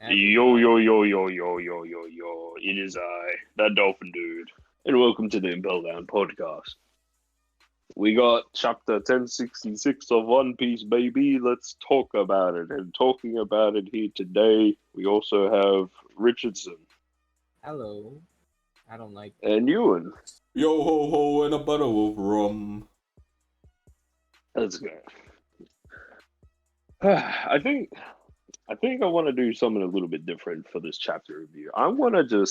Yo, yo, yo, yo, yo, yo, yo, yo. It is I, that Dolphin Dude, and welcome to the Impel podcast. We got chapter 1066 of One Piece, baby. Let's talk about it. And talking about it here today, we also have Rchrdsn Hello. I don't like and Yuen. Yo ho ho and a bottle of rum. Let's go. I think I want to do something a little bit different for this chapter review. I want to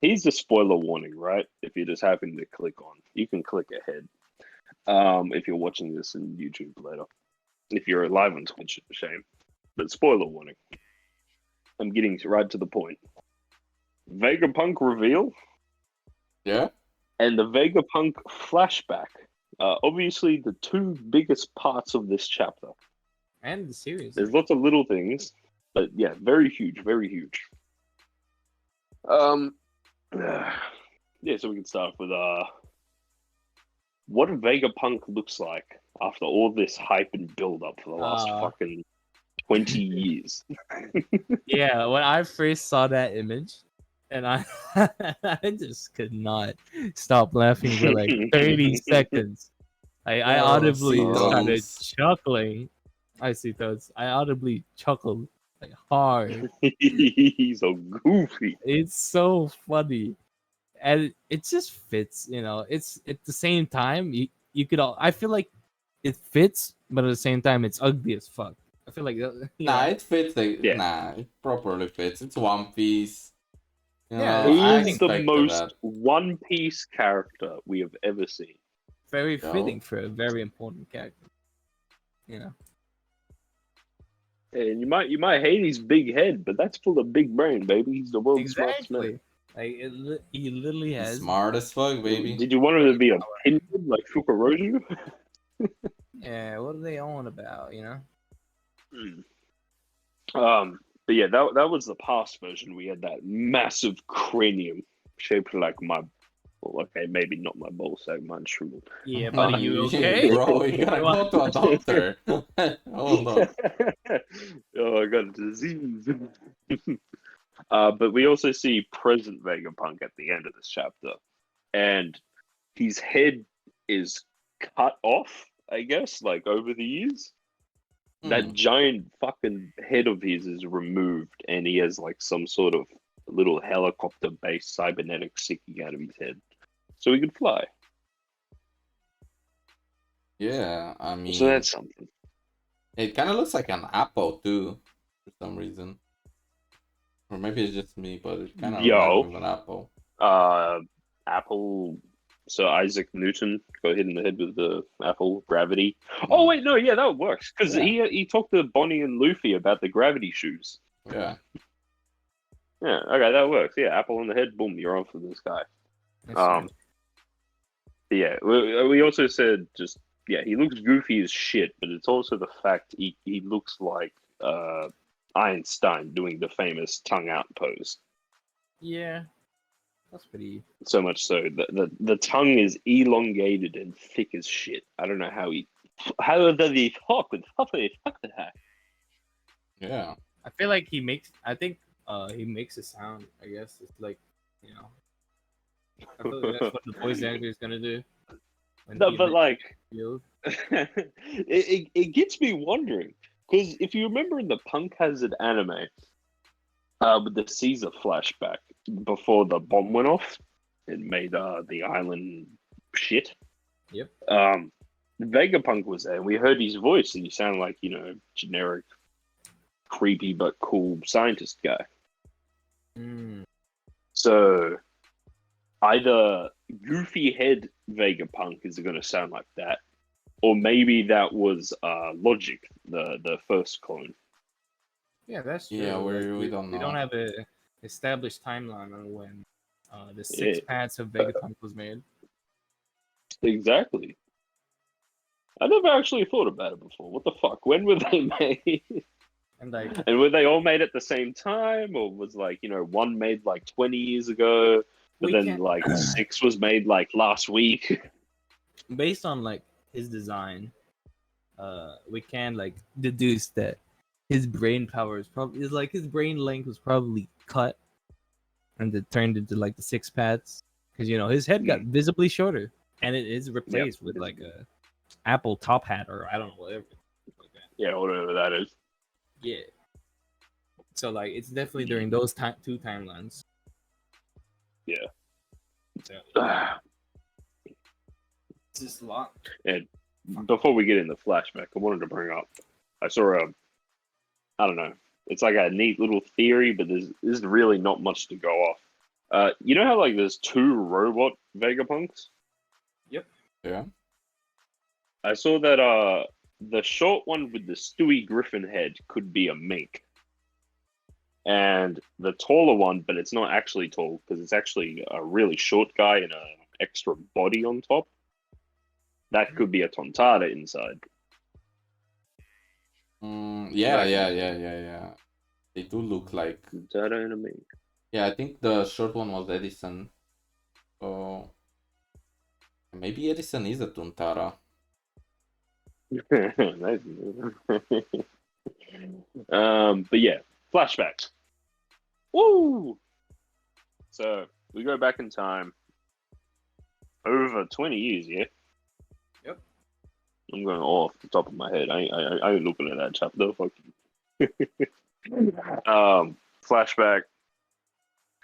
here's the spoiler warning, right? If you're just having to click on, you can click ahead. If you're watching this in YouTube later, if you're live on Twitch, shame. But spoiler warning. I'm getting right to the point. Vegapunk reveal. Yeah? And the Vegapunk flashback. Obviously, the two biggest parts of this chapter. And the series. There's lots of little things, but yeah, very huge, very huge. Yeah, so we can start with what Vegapunk looks like after all this hype and build up for the last fucking 20 years. Yeah, when I first saw that image, and I I just could not stop laughing for like 30 seconds. I audibly started chuckling. I see those. I audibly chuckled like hard. He's so goofy. It's so funny. And it just fits, you know. It's at the same time you could all I feel like it fits, but at the same time it's ugly as fuck. I feel like it fits. It properly fits. It's One Piece. He's the most One Piece character we have ever seen. Very fitting for a very important character. You know. And you might hate his big head, but that's full of big brain, baby. He's the world's smartest man. Like he literally has smart as fuck, baby. Did you want him to be a pinhead like Fukaroju? Yeah, what are they on about? You know. But yeah, that was the past version. We had that massive cranium shaped like okay, maybe not my ball sack, mine's shriveled. Yeah, buddy, you okay? Bro, you gotta go to a doctor. Hold on. Oh, I got a disease. But we also see present Vegapunk at the end of this chapter, and his head is cut off, I guess, like over the years. That giant fucking head of his is removed, and he has like some sort of little helicopter-based cybernetic sticking out of his head, so he can fly. Yeah, I mean, so that's something. It kind of looks like an apple too, for some reason, or maybe it's just me, but it kind of reminds me of an apple. Apple. So Isaac Newton got hit in the head with the apple gravity. Oh wait, no, yeah, that works because he talked to Bonnie and Luffy about the gravity shoes. Yeah. Yeah. Okay, that works. Yeah, apple on the head, boom, you're on for this guy. Yeah, we also said he looks goofy as shit, but it's also the fact he looks like Einstein doing the famous tongue out pose. Yeah. That's pretty. So much so that the tongue is elongated and thick as shit. I don't know how does he talk with that? Yeah. I feel like he makes a sound. I guess it's like, you know. I feel like that's what the voice actor is gonna do. No, but like, it gets me wondering because if you remember in the Punk Hazard anime, with the Caesar flashback before the bomb went off and made the island shit. Yep. Vegapunk was there. And we heard his voice, and he sounded like generic, creepy but cool scientist guy. So either goofy head Vegapunk is going to sound like that, or maybe that was Logic, the first clone. Yeah, that's true. Yeah, we don't know. We don't have a established timeline on when the six pants of Vegapunk was made. Exactly. I never actually thought about it before. What the fuck? When were they made? And were they all made at the same time, or was one made like 20 years ago, but then like 6 was made like last week? Based on like his design, we can like deduce that his brain power is like his brain length was probably cut and it turned into like the six paths because his head got visibly shorter and it is replaced with like a Apple top hat or I don't know whatever. Yeah, whatever that is. Yeah. So like it's definitely during those two timelines. Yeah. So, it's just a lot. And before we get into flashback, I wanted to bring up. I saw I don't know. It's like a neat little theory, but there's really not much to go off. You know how like there's two robot Vegapunks? Yep. Yeah. I saw that the short one with the Stewie Griffin head could be a mink. And the taller one, but it's not actually tall because it's actually a really short guy and an extra body on top. That could be a Tontara inside. Yeah. They do look like. Tontara and a mink. Yeah, I think the short one was Edison. So maybe Edison is a Tuntara. But yeah, flashbacks. Woo! So we go back in time over 20 years, yeah? Yep. I'm going off the top of my head. I ain't looking at that chapter. Fuck you. Flashback.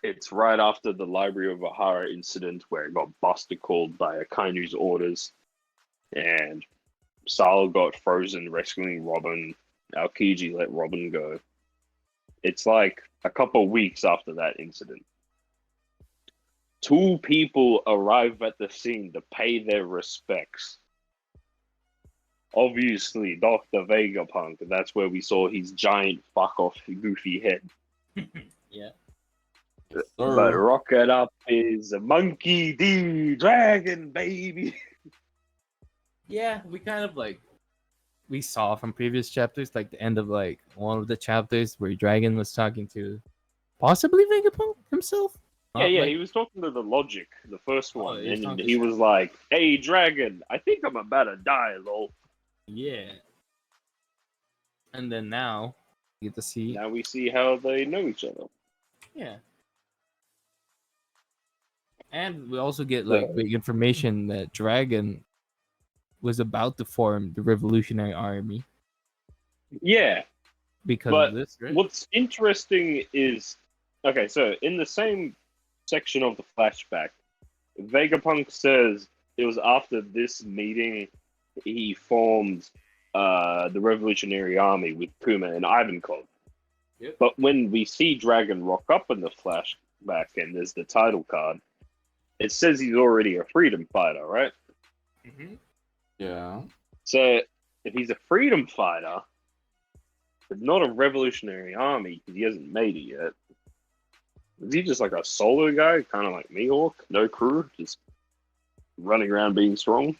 It's right after the Library of Ohara incident where it got busted called by Akainu's orders. And Sal got frozen rescuing Robin. Aokiji let Robin go. It's like a couple weeks after that incident. Two people arrive at the scene to pay their respects. Obviously, Dr. Vegapunk. That's where we saw his giant fuck off goofy head. Yeah. But Rocket Up is a monkey D dragon, baby. Yeah, we kind of like we saw from previous chapters, like the end of like one of the chapters where Dragon was talking to possibly Vegapunk himself. Yeah, he was talking to the Logic, the first one, he was and talking he to was like, "Hey, Dragon, I think I'm about to die, lol." Yeah. And then now you get to see. Now we see how they know each other. Yeah. And we also get like big information that Dragon was about to form the Revolutionary Army Yeah, because but of this, right? what's interesting is, okay, so in the same section of the flashback, Vegapunk says it was after this meeting he formed the Revolutionary Army with Kuma and Ivankov. Yep. But when we see Dragon rock up in the flashback and there's the title card, it says he's already a freedom fighter, right? Mm-hmm. Yeah. So if he's a freedom fighter, but not a revolutionary army because he hasn't made it yet, is he just like a solo guy, kind of like Mihawk, no crew, just running around being strong?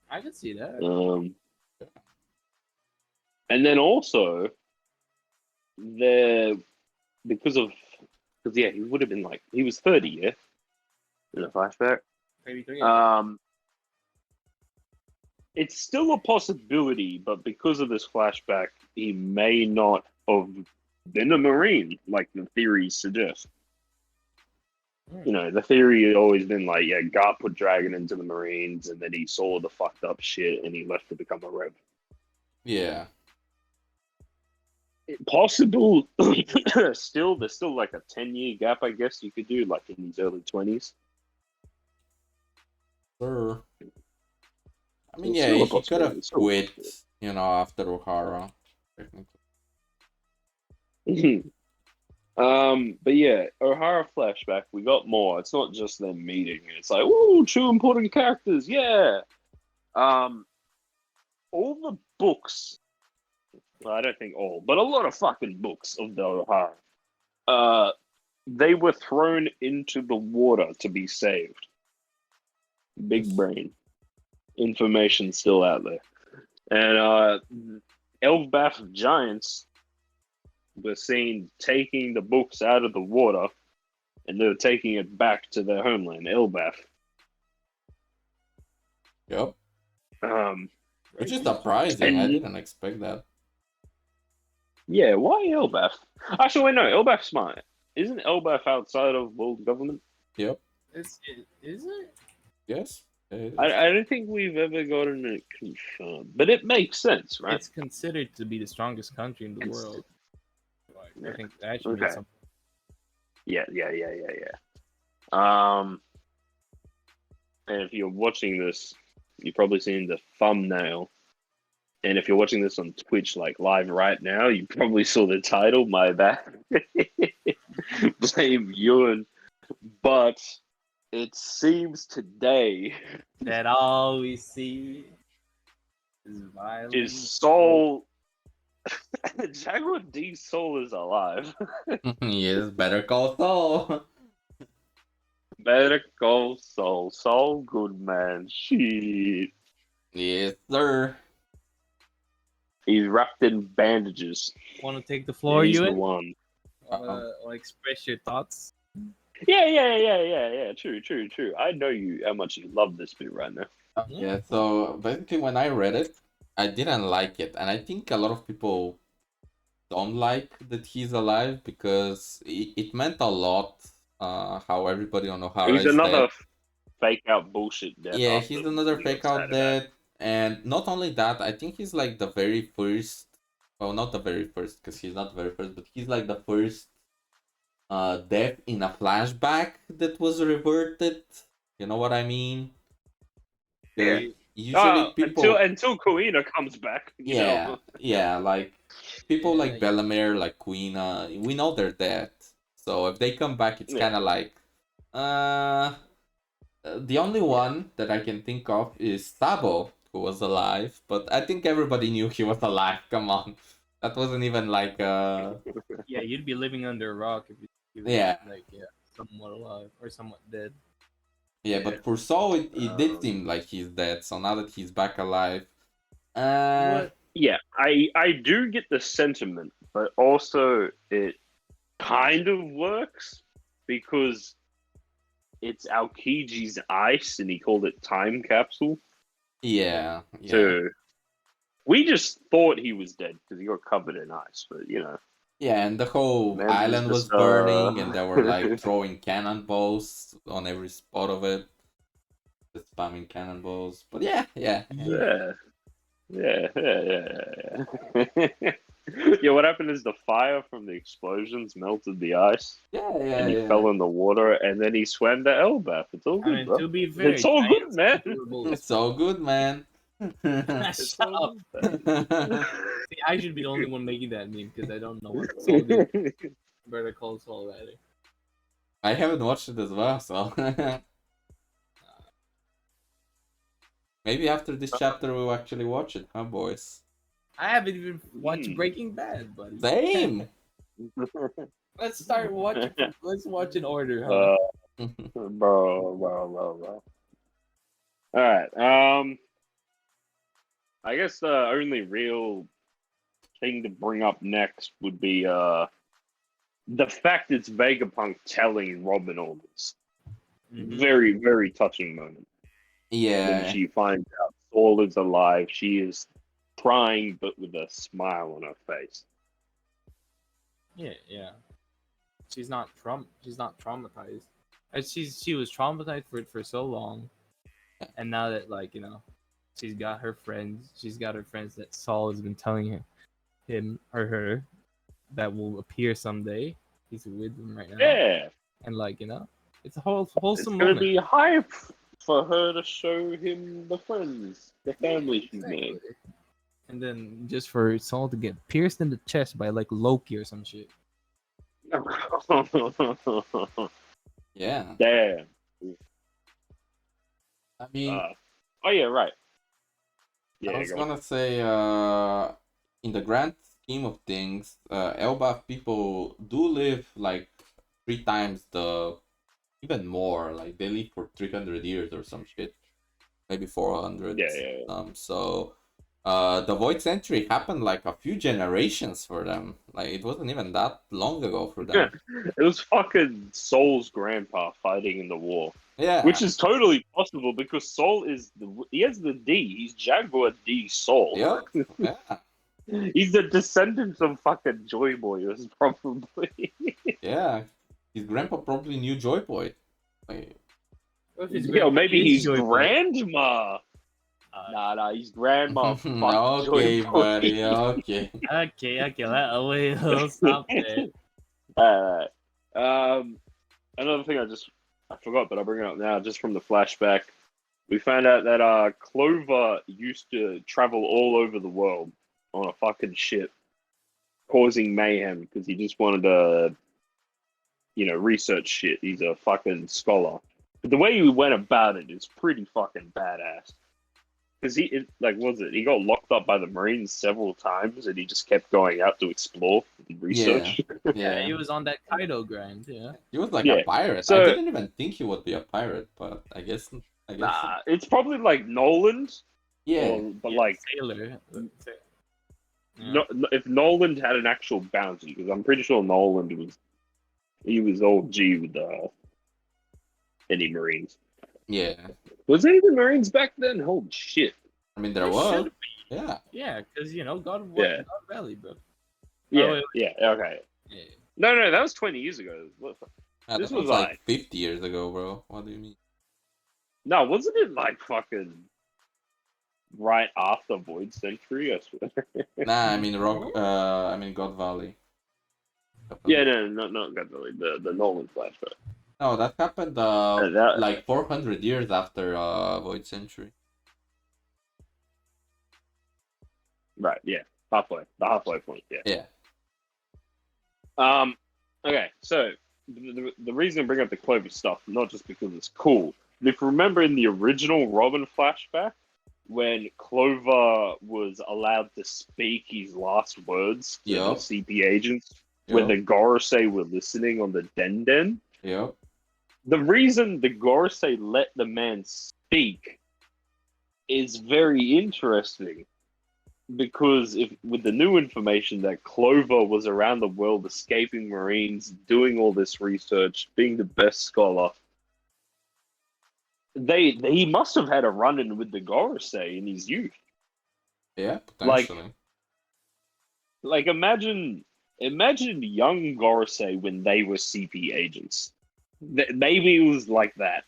I could see that. And then also, because he would have been like, he was 30, yeah? In the flashback. 33. It's still a possibility, but because of this flashback, he may not have been a Marine, like the theories suggest. You know, the theory had always been like, yeah, Garp put Dragon into the Marines, and then he saw the fucked up shit, and he left to become a Rev. Yeah. Possible. There's still like a 10-year gap, I guess you could do, like in his early 20s. Sure. I mean, It's yeah, still a he could possibility. have It's still a quit, after Ohara, technically. But yeah, Ohara flashback, we got more. It's not just them meeting. It's like, ooh, two important characters, yeah. All the books, well, I don't think all, but a lot of fucking books of the Ohara, they were thrown into the water to be saved. Big brain. Information still out there. And Elfbath giants were seen taking the books out of the water, and they were taking it back to their homeland, Elbath. Yep. Which is surprising. I didn't expect that. Yeah, why Elbaf? Actually, wait, no, Elbaf's smart. Isn't Elbaf outside of world government? Yep. Is it? Yes. It is. I don't think we've ever gotten it confirmed, but it makes sense, right? It's considered to be the strongest country in the world. Like, Yeah. I think that should mean Okay. something. Yeah. And if you're watching this, you've probably seen the thumbnail. And if you're watching this on Twitch, like live right now, you probably saw the title. My bad. Blame Yuen. But it seems today That all we see is violence. is Soul. Jaguar D Soul is alive. Yes, better call Saul. Better go Soul. Soul, good man. Shit. Yes, sir. He's wrapped in bandages. Want to take the floor, He's the Ewan? one. Or express your thoughts? Yeah. True. I know how much you love this bit right now. Yeah, so basically when I read it, I didn't like it. And I think a lot of people don't like that he's alive because it meant a lot how everybody on Ohara He's is another dead. fake out bullshit death. Yeah, after he's another we got fake out sad about. dead. And not only that, I think he's like the very first, well, not the very first because he's not the very first, but he's like the first death in a flashback that was reverted. You know what I mean? Yeah. Usually people Until Kuina comes back. You know. yeah, like people Yeah, like Bellamere, like Queen, we know they're dead. So if they come back, it's Yeah. kind of like, the only one that I can think of is Sabo, who was alive, but I think everybody knew he was alive. Come on, that wasn't even like Yeah, you'd be living under a rock if you were Yeah. somewhat alive or somewhat dead. Yeah, but for Saul, it did seem like he's dead. So now that he's back alive, What? Yeah, I do get the sentiment, but also it kind of works because it's Aokiji's ice, and he called it time capsule. yeah. So we just thought he was dead because he got covered in ice, but you know, Yeah, and the whole man island was just burning, and they were like throwing cannonballs on every spot of it, just spamming cannonballs. But yeah. yeah. Yeah, what happened is the fire from the explosions melted the ice, and he fell in the water, and then he swam to Elbaf. It's all good, bro. To be fair, It's all good, man. It's all good, man. It's all good, man. See, I should be the only one making that meme because I don't know what Saul did. Better Call Saul, rather. I haven't watched it as well, so maybe after this chapter we'll actually watch it, huh, boys? I haven't even watched Breaking Bad, buddy. Same. Let's start watching. Let's watch in order, huh? Bro. All right. I guess the only real thing to bring up next would be the fact it's Vegapunk telling Robin all this. Very, very touching moment. Yeah. When she finds out Saul is alive, she is crying but with a smile on her face. Yeah. She's not traumatized. She was traumatized for so long, and now that she's got her friends. She's got her friends that Saul has been telling him or her that will appear someday. He's with them right now. Yeah, and it's a wholesome it's gonna moment. be hype for her to show him the friends, the family she made. And then just for Saul to get pierced in the chest by like Loki or some shit. Yeah. Damn. I mean, oh yeah, right. I was gonna say, in the grand scheme of things, Elbaf people do live like 3 times even more. Like they live for 300 years or some shit, maybe 400. Yeah. So, the Void Century happened like a few generations for them. Like it wasn't even that long ago for them. Yeah, it was fucking Soul's grandpa fighting in the war. Yeah. Which is totally possible because Soul he has the D. He's Jaguar D Soul. Yep. Yeah. He's the descendant of fucking Joy Boy, was probably. Yeah, his grandpa probably knew Joy Boy. Like, What if his Yo, grandpa maybe is he's Joy Boy? grandma. Nah, his grandma fucked Joy okay, Boy. buddy. Okay. Okay, wait, we'll stop there. Alright. Another thing I forgot, but I'll bring it up now, just from the flashback. We found out that Clover used to travel all over the world on a fucking ship, causing mayhem because he just wanted to, research shit. He's a fucking scholar. But the way he went about it is pretty fucking badass. Because he got locked up by the Marines several times and he just kept going out to explore and research. Yeah, Yeah. he was on that Kaido grind. Yeah. He was like a pirate. I So, didn't even think he would be a pirate, but I guess. nah, it's probably like Noland. Yeah. But Yeah, like, sailor. Yeah. no, if Noland had an actual bounty, because I'm pretty sure Noland was all G with any Marines. Yeah. Was there even Marines back then? Holy shit. I mean, there There was. should be. Yeah. Yeah, because God Yeah. Valley, bro. Yeah, wait. yeah, okay. Yeah. No, that was 20 years ago. Yeah, This that was was like like 50 years ago, bro. What do you mean? No, wasn't it like fucking right after Void Century? I swear. Nah, I mean God Valley. Yeah, no, not Godzilla. The Nolan flashback. No, that happened That like 400 years after Void Century. right, yeah, the halfway point. Yeah. Yeah. Okay, so the reason I bring up the Clover stuff, not just because it's cool, but if you remember in the original Robin flashback, when Clover was allowed to speak his last words to the Yup. CP agents, when the Gorosei were listening on the Den, Yep. the reason the Gorosei let the man speak is very interesting. Because with the new information that Clover was around the world escaping Marines, doing all this research, being the best scholar, he must have had a run-in with the Gorosei in his youth. Yeah, potentially. Like imagine young Gorosei when they were CP agents. Maybe it was like that.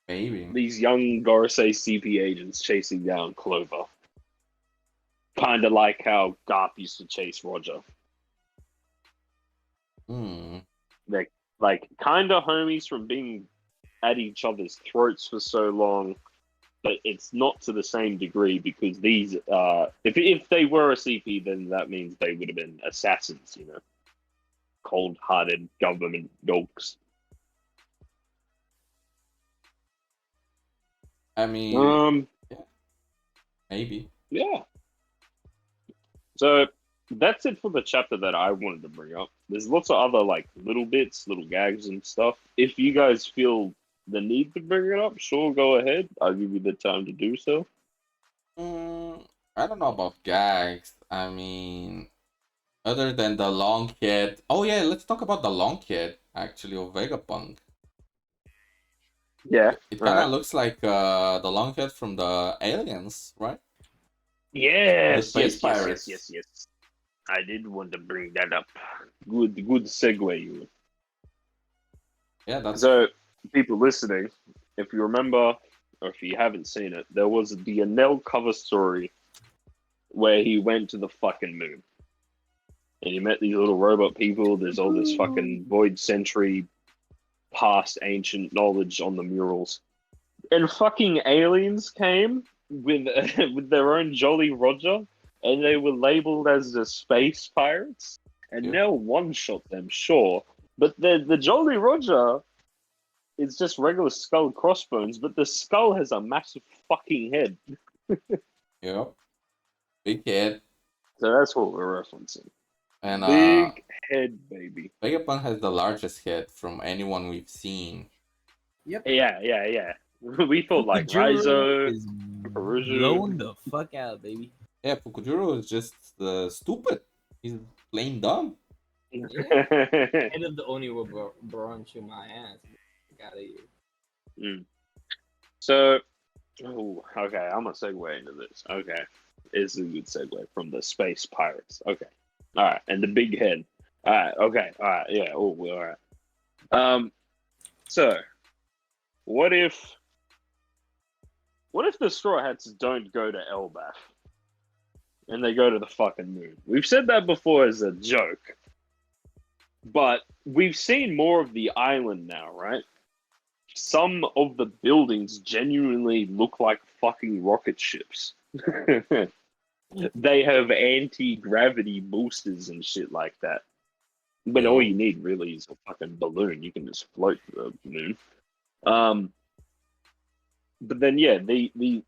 Maybe. These young Gorosei CP agents chasing down Clover. Kind of like how Garp used to chase Roger. Like kind of homies from being at each other's throats for so long, but it's not to the same degree because these, if they were a CP, then that means they would have been assassins, cold-hearted government dogs. I mean, yeah. Maybe. Yeah. So that's it for the chapter that I wanted to bring up. There's lots of other like little bits, little gags and stuff. If you guys feel the need to bring it up, sure, go ahead. I'll give you the time to do so. I don't know about gags. I mean, other than the long head. Oh yeah, let's talk about the long head actually of Vegapunk. Yeah, It kind of looks like the long head from the Aliens, right? Yes, the space pirates. Yes. I did want to bring that up. Good segue, you. Yeah, that's so. People listening, if you remember, or if you haven't seen it, there was the Enel cover story where he went to the fucking moon. And he met these little robot people. There's all this fucking Void Century past ancient knowledge on the murals. And fucking aliens came with with their own Jolly Roger, and they were labeled as the space pirates. And Nell one-shot them, sure. But the Jolly Roger... it's just regular skull crossbones, but the skull has a massive fucking head. Yep. Big head. So that's what we're referencing. And big head, baby. Vegapunk has the largest head from anyone we've seen. Yep. Yeah. We thought like Raizo is blown the fuck out, baby. Yeah, Fukujuro is just stupid. He's plain dumb. Yeah. Head of the Oni will burn to my ass. Get out of here. So, okay, I'm gonna segue into this. Okay, is a good segue from the space pirates. Okay. All right. And the big head. All right. Okay. All right. Yeah. Oh, all right. So, what if the Straw Hats don't go to Elbaf and they go to the fucking moon? We've said that before as a joke, but we've seen more of the island now, right? Some of the buildings genuinely look like fucking rocket ships. They have anti-gravity boosters and shit like that. But all you need really is a fucking balloon. You can just float to the moon. But then yeah, the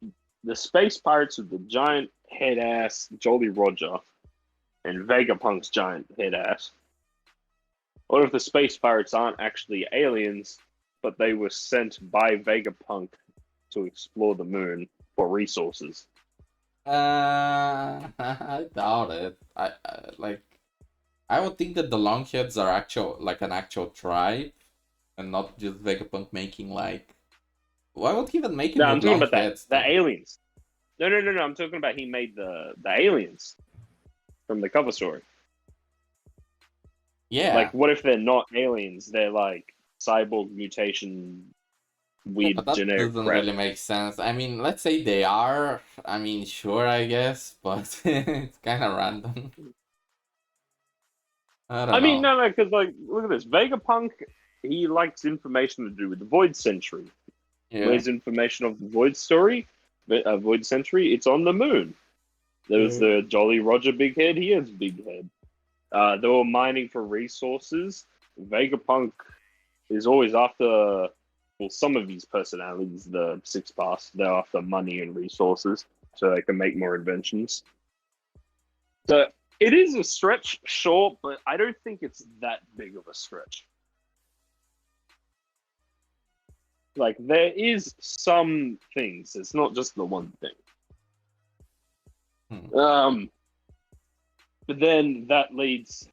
space pirates with the giant head ass Jolly Roger and Vegapunk's giant head ass. What if the space pirates aren't actually aliens, but they were sent by Vegapunk to explore the moon for resources? I doubt it. I would think that the Longheads are an actual tribe, and not just Vegapunk making like. Why would he even make it No, I'm with talking about Longheads? the aliens. No. I'm talking about he made the aliens from the cover story. Yeah. Like, what if they're not aliens? They're like cyborg mutation, weird but that generic doesn't crap. really make sense. I mean, let's say they are. I mean, sure, I guess, but it's kind of random. I don't know. No, because like, look at this. Vegapunk, he likes information to do with the Void Century. Yeah. Where's information of the Void story? Void Century, it's on the moon. There's the Jolly Roger big head. He has big head. They were mining for resources. Vegapunk is always after, well, some of his personalities, the Six Pass, they're after money and resources so they can make more inventions. So it is a stretch, sure, but I don't think it's that big of a stretch. Like, there is some things. It's not just the one thing. But then that leads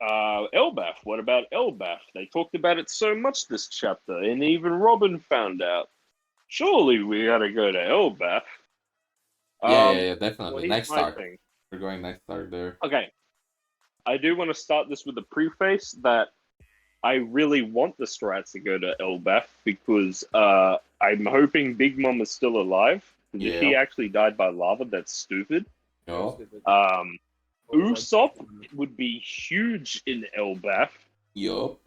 Elbaf. What about Elbaf? They talked about it so much this chapter, and even Robin found out. Surely we gotta go to Elbaf. Yeah, definitely. Well, next arc. We're going next arc there. Okay. I do want to start this with a preface that I really want the Strats to go to Elbaf because I'm hoping Big Mom is still alive. If she actually died by lava, that's stupid. Usopp would be huge in Elbaf. Yup.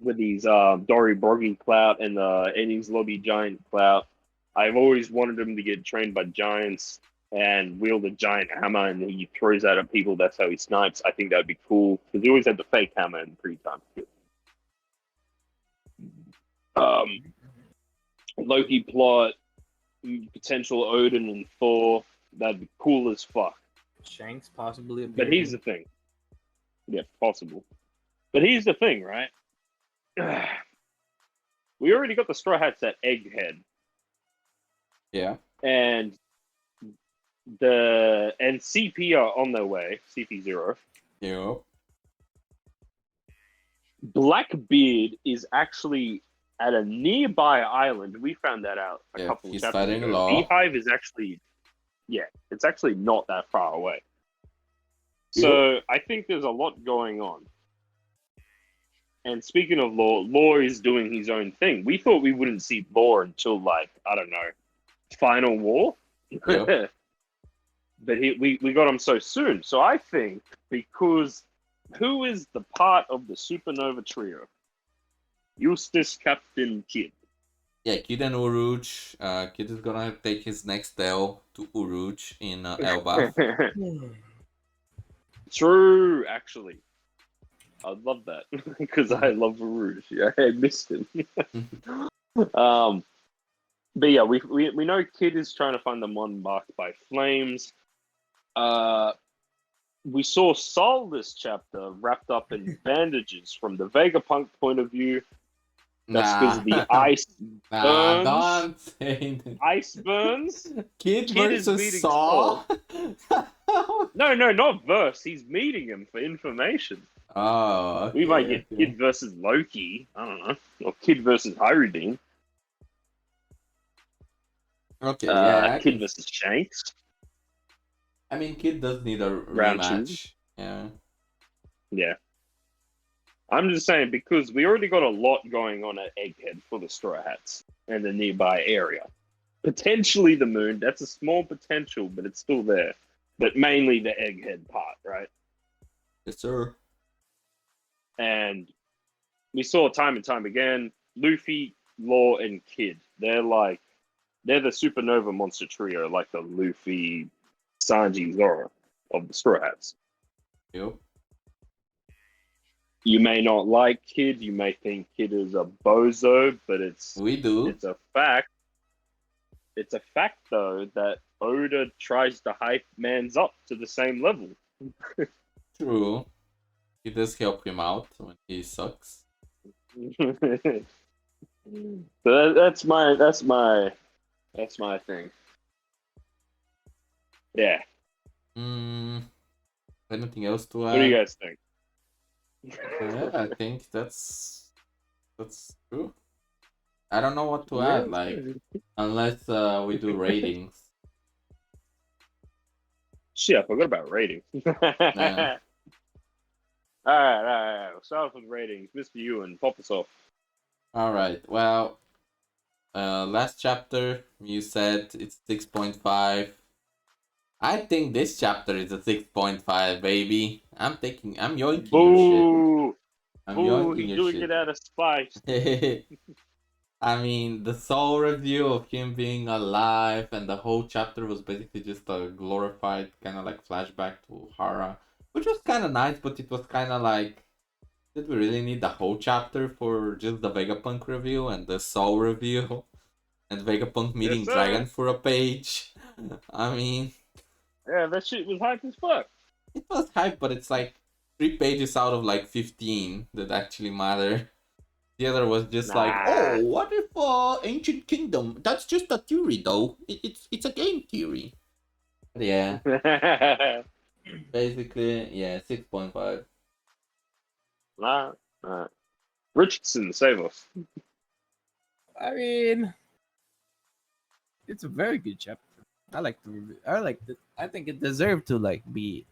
With his Dory Broggy clout and the Enies Lobby giant clout. I've always wanted him to get trained by giants and wield a giant hammer and he throws that at people. That's how he snipes. I think that would be cool because he always had the fake hammer in pre-time. Loki plot, potential Odin and Thor. That'd be cool as fuck. Shanks possibly. But here's the thing. Yeah, possible. But here's the thing, right? We already got the Straw Hats at Egghead. Yeah. And CP are on their way. CP0. Yep. Blackbeard is actually at a nearby island. We found that out a couple of chapters ago. Law. Beehive is actually, it's actually not that far away. So I think there's a lot going on. And speaking of Law is doing his own thing. We thought we wouldn't see Law until, like, I don't know, Final War. Yep. But we got him so soon. So I think because who is the part of the Supernova trio? Eustace, Captain, Kid. Yeah, Kid and Uruj. Kid is gonna take his next L to Uruj in Elbaf. True, actually. I'd love that because I love Uruj. Yeah, I missed him. But yeah, we know Kid is trying to find the one marked by flames. We saw Sol this chapter wrapped up in bandages from the Vegapunk point of view. That's because of the ice burns. Don't say that. Ice burns. Kid is versus beating Saw. No, not verse. He's meeting him for information. Oh, okay, We might get Kid versus Loki. I don't know. Or Kid versus Hyrule. Okay, Kid versus Shanks. I mean, Kid does need a round two. rematch. Yeah. Yeah. I'm just saying because we already got a lot going on at Egghead for the Straw Hats and the nearby area. Potentially the moon. That's a small potential, but it's still there. But mainly the Egghead part, right? Yes, sir. And we saw time and time again, Luffy, Law, and Kid. They're the supernova monster trio, like the Luffy, Sanji, Zoro of the Straw Hats. Yep. You may not like Kid, you may think Kid is a bozo, but it's a fact. It's a fact though that Oda tries to hype man's up to the same level. True. He does help him out when he sucks. So that's my thing. Yeah. Anything else to add? What do you guys think? Yeah, I think that's true. I don't know what to Yeah, add, like, unless we do ratings. Shit, I forgot about ratings. Yeah. All right. We'll start off with ratings. Mr. Yuen, pop us off. All right. Well, last chapter you said it's 6.5. I think this chapter is a 6.5, baby. I'm yoinking your shit. Boo! I'm Boo! yoinking He's your doing shit. it out of spite. I mean, the soul review of him being alive and the whole chapter was basically just a glorified kind of like flashback to Ohara, which was kind of nice, but it was kind of like, did we really need the whole chapter for just the Vegapunk review and the soul review and Vegapunk meeting Yes, sir. Dragon for a page? I mean, yeah, that shit was hype as fuck. It was hype, but it's like 3 pages out of like 15 that actually matter. The other was just like, oh, what if Ancient Kingdom? That's just a theory, though. It's a game theory. But yeah, basically, yeah, 6.5. Nah. Richardson, save us. I mean, it's a very good chapter. I like the review. I think it deserved to like be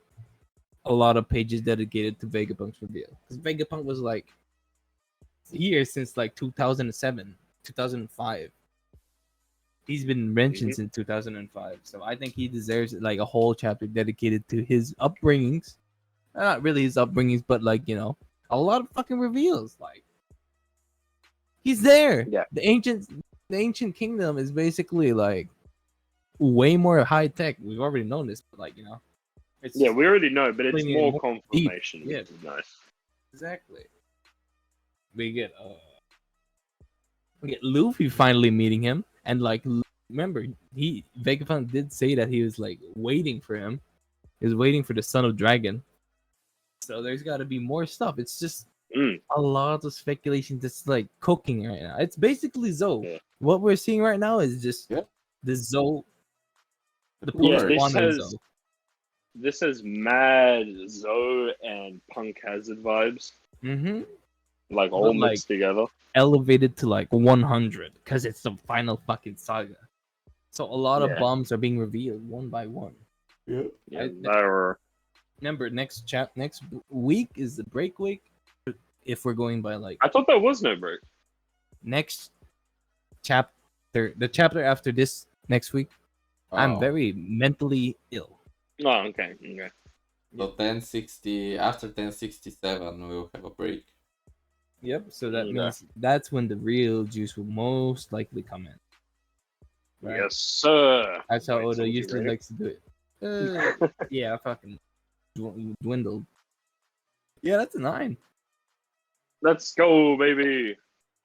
a lot of pages dedicated to Vegapunk's reveal because Vegapunk was like here since like 2007, 2005. He's been mentioned since 2005, so I think he deserves like a whole chapter dedicated to his upbringings. Not really his upbringings, but like a lot of fucking reveals. Like he's there. Yeah. The ancient kingdom is basically like way more high tech. We've already known this, but like it's we already know, but it's more deep. confirmation, Yeah. which is nice. Exactly. We get Luffy finally meeting him, and like remember Vegapunk did say that he was like waiting for him. He was waiting for the son of dragon. So there's got to be more stuff. It's just a lot of speculation that's like cooking right now. It's basically Zoe. Yeah. What we're seeing right now is just the Zoe. The Zoe. This has mad Zoe and Punk Hazard vibes. Mm-hmm. Like all mixed together. Elevated to like 100 because it's the final fucking saga. So a lot of bombs are being revealed one by one. Remember, next week is the break week. If we're going by like, I thought there was no break. Next chapter, the chapter after this next week, I'm very mentally ill. Oh, okay. So 1060 after 1067, we'll have a break. Yep. So that means that's when the real juice will most likely come in. Right? Yes, sir. That's how Oda usually likes to do it. Yeah, I fucking dwindled. Yeah, that's a 9. Let's go, baby.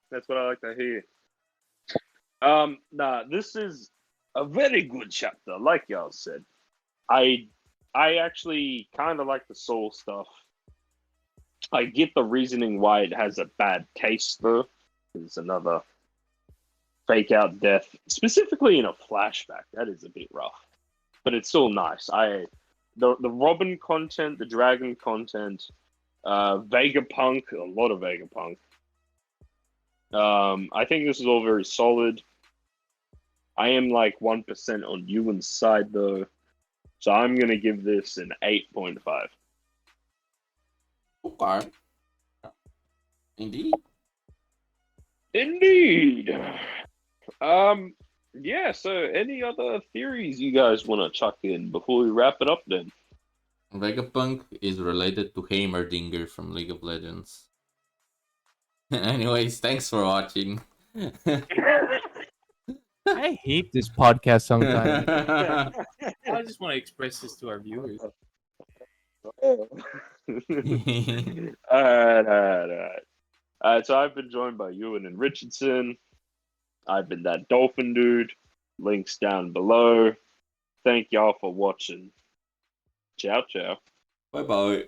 That's what I like to hear. This is a very good chapter, like y'all said. I actually kind of like the soul stuff. I get the reasoning why it has a bad taste, though. It's another fake out death, specifically in a flashback. That is a bit rough, but it's still nice. The Robin content, the Dragon content, Vegapunk, a lot of Vegapunk. I think this is all very solid. I am like 1% on Yuen's side though. So I'm going to give this an 8.5. Okay. Indeed. Indeed. Yeah, so any other theories you guys want to chuck in before we wrap it up then? Vegapunk is related to Heimerdinger from League of Legends. Anyways, thanks for watching. I hate this podcast sometimes. I just want to express this to our viewers. Alright. So I've been joined by Yuen and Rchrdsn. I've been ThatDolphinDude. Links down below. Thank y'all for watching. Ciao, ciao. Bye bye.